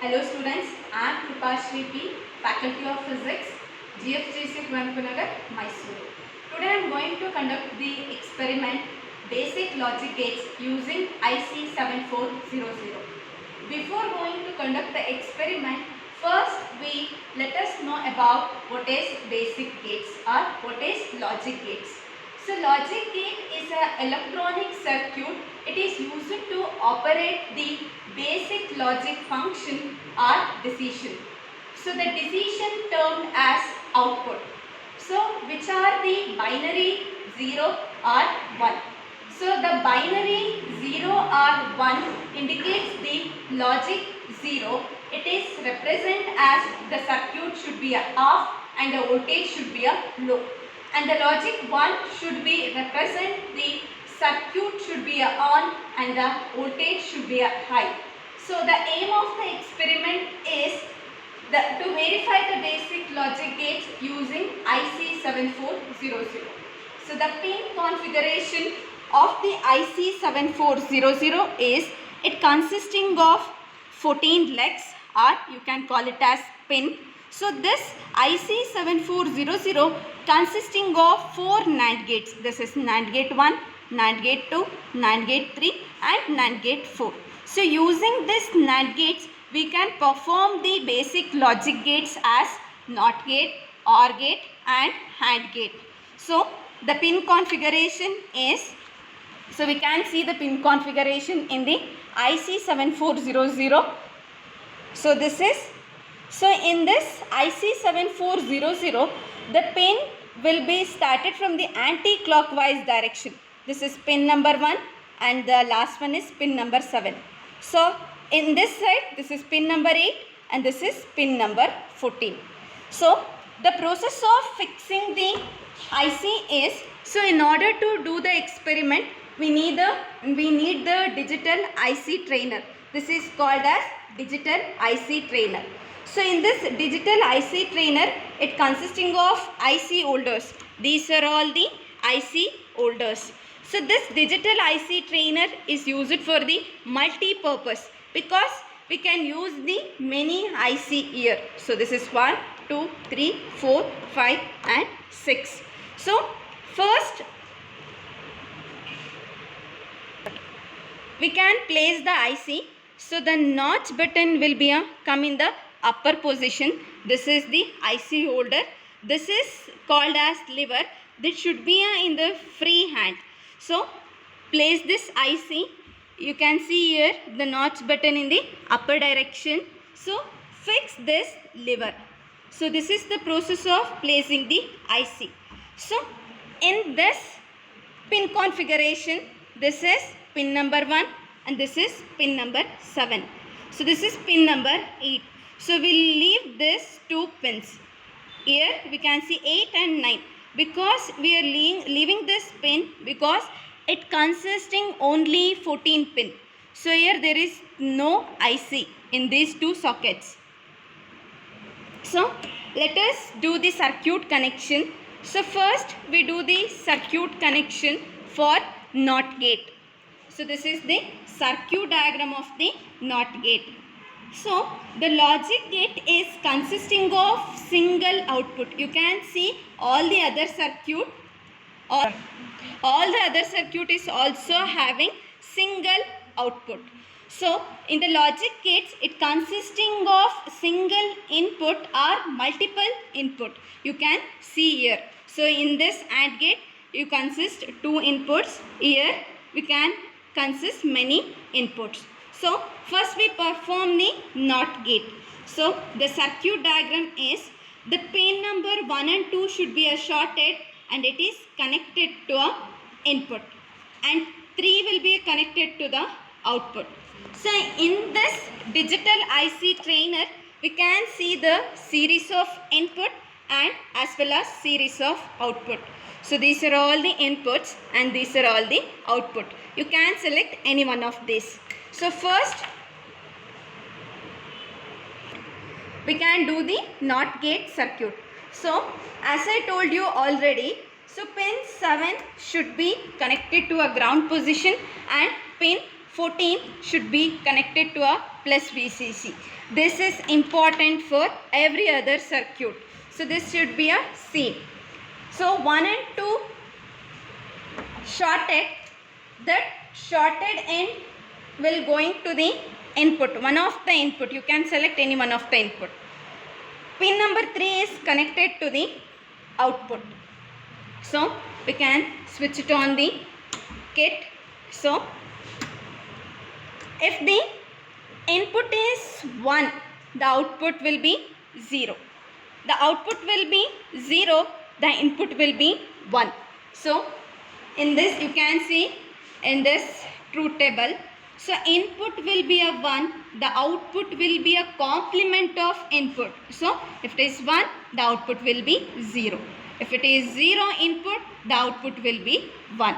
Hello students, I am Kripashri P, Faculty of Physics, GFGC Kunagar, Mysore. Today I am going to conduct the experiment Basic Logic Gates using IC 7400. Before going to conduct the experiment, first let us know about what is basic gates or what is logic gates. So logic gate is an electronic circuit. It is used to operate the basic logic function or decision. So the decision termed as output. So which are the binary 0 or 1. So the binary 0 or 1 indicates the logic 0. It is represented as the circuit should be a off and the voltage should be a low. And the logic 1 should be represent the circuit should be a on and the voltage should be a high. So the aim of the experiment is to verify the basic logic gates using IC 7400. So the pin configuration of the IC 7400 is it consisting of 14 legs, or you can call it as pin. So this IC 7400 consisting of 4 NAND gates. This is NAND gate 1, NAND gate 2, NAND gate 3 and NAND gate 4. So using this NAND gates, we can perform the basic logic gates as NOT gate, OR gate and AND gate. So the pin configuration is, so we can see the pin configuration in the IC 7400. So this is, so in this IC 7400, the pin will be started from the anti-clockwise direction. This is pin number 1 and the last one is pin number 7. So in this side, this is pin number 8 and this is pin number 14. So the process of fixing the IC is, so in order to do the experiment, we need the digital IC trainer. This is called as digital IC trainer. So in this digital IC trainer, it consisting of IC holders. These are all the IC holders. So this digital IC trainer is used for the multi-purpose because we can use the many IC here. So this is 1, 2, 3, 4, 5 and 6. So first we can place the IC. So the notch button will be come in the upper position. This is the IC holder. This is called as lever. This should be in the free hand. So place this IC. You can see here the notch button in the upper direction. So fix this lever. So this is the process of placing the IC. So in this pin configuration, this is pin number 1 and this is pin number 7. So this is pin number 8. So we will leave this 2 pins. Here we can see 8 and 9 because we are leaving this pin because it consisting only 14 pin. So here there is no IC in these 2 sockets. So let us do the circuit connection. So first we do the circuit connection for NOT gate. So this is the circuit diagram of the NOT gate. So the logic gate is consisting of single output. You can see all the other circuit is also having single output. So in the logic gates, it consisting of single input or multiple input. You can see here. So in this AND gate, you consist 2 inputs. Here we can consist many inputs. So first we perform the NOT gate. So the circuit diagram is, the pin number 1 and 2 should be shorted and it is connected to a input and 3 will be connected to the output. So in this digital IC trainer, we can see the series of input and as well as series of output. So these are all the inputs and these are all the output. You can select any one of these. So first we can do the NOT gate circuit. So as I told you already, so pin 7 should be connected to a ground position and pin 14 should be connected to a plus VCC. This is important for every other circuit. So this should be a same. So 1 and 2 shorted, that shorted end will going to the input, one of the input. You can select any one of the input. Pin number 3 is connected to the output. So we can switch it on the kit. So if the input is 1, the output will be 0. The output will be 0, the input will be 1. So in this you can see in this truth table. So input will be a 1, the output will be a complement of input. So if it is 1, the output will be 0. If it is 0 input, the output will be 1.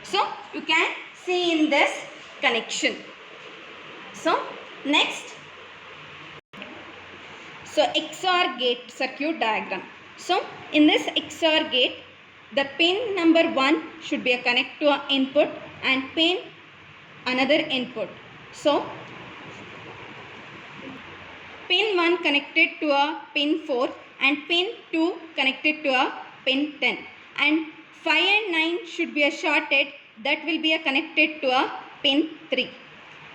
So you can see in this connection. So next, so XOR gate circuit diagram. So in this XOR gate, the pin number 1 should be a connect to a input and pin another input. So pin 1 connected to a pin 4 and pin 2 connected to a pin 10, and 5 and 9 should be a shorted, that will be a connected to a pin 3,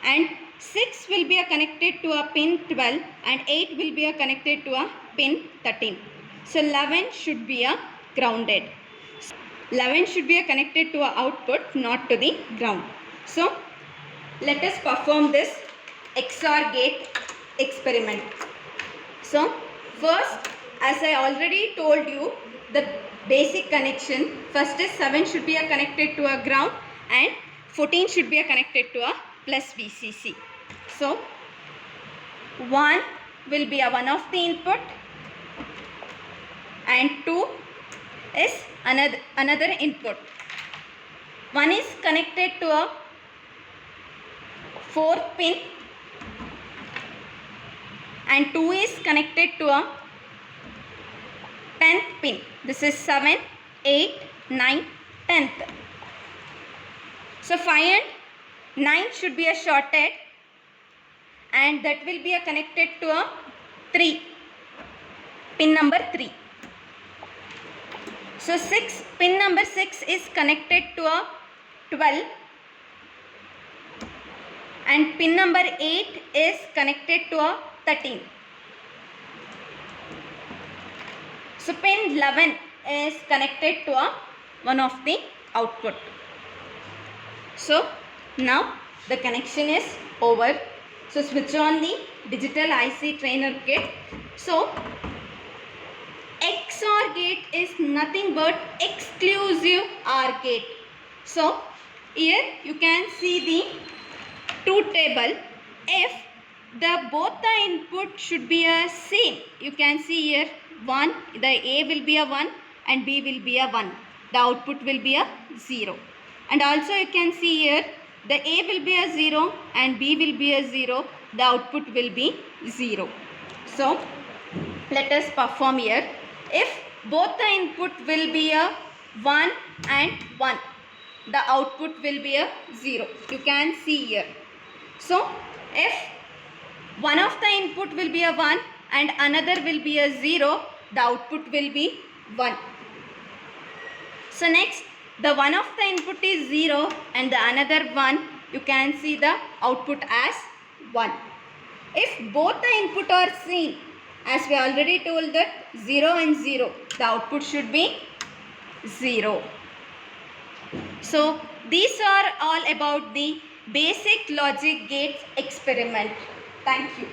and 6 will be a connected to a pin 12 and 8 will be a connected to a pin 13. So 11 should be a grounded. 11 should be a connected to a output, not to the ground. So let us perform this XOR gate experiment. So first, as I already told you, the basic connection, first is 7 should be a connected to a ground and 14 should be a connected to a plus VCC. So 1 will be a one of the input and 2 is another input. 1 is connected to a 4th pin and 2 is connected to a 10th pin. This is 7, 8, 9, 10th. So 5 and 9 should be a shorted and that will be a connected to a 3, pin number 3. So pin number 6 is connected to a 12 and pin number 8 is connected to a 13. So pin 11 is connected to a one of the output. So now the connection is over. So switch on the digital IC trainer kit. So XOR gate is nothing but exclusive OR gate. So here you can see the truth table. If both the input should be a same, you can see here 1, the A will be a 1 and B will be a 1. The output will be a 0. And also you can see here the A will be a 0 and B will be a 0. The output will be 0. So let us perform here. If both the input will be a 1 and 1, the output will be a 0. You can see here. So if one of the input will be a 1 and another will be a 0, the output will be 1. So next, the one of the input is 0 and the another 1, you can see the output as 1. If both the input are same, as we already told that 0 and 0, the output should be 0. So these are all about the basic logic gates experiment. Thank you.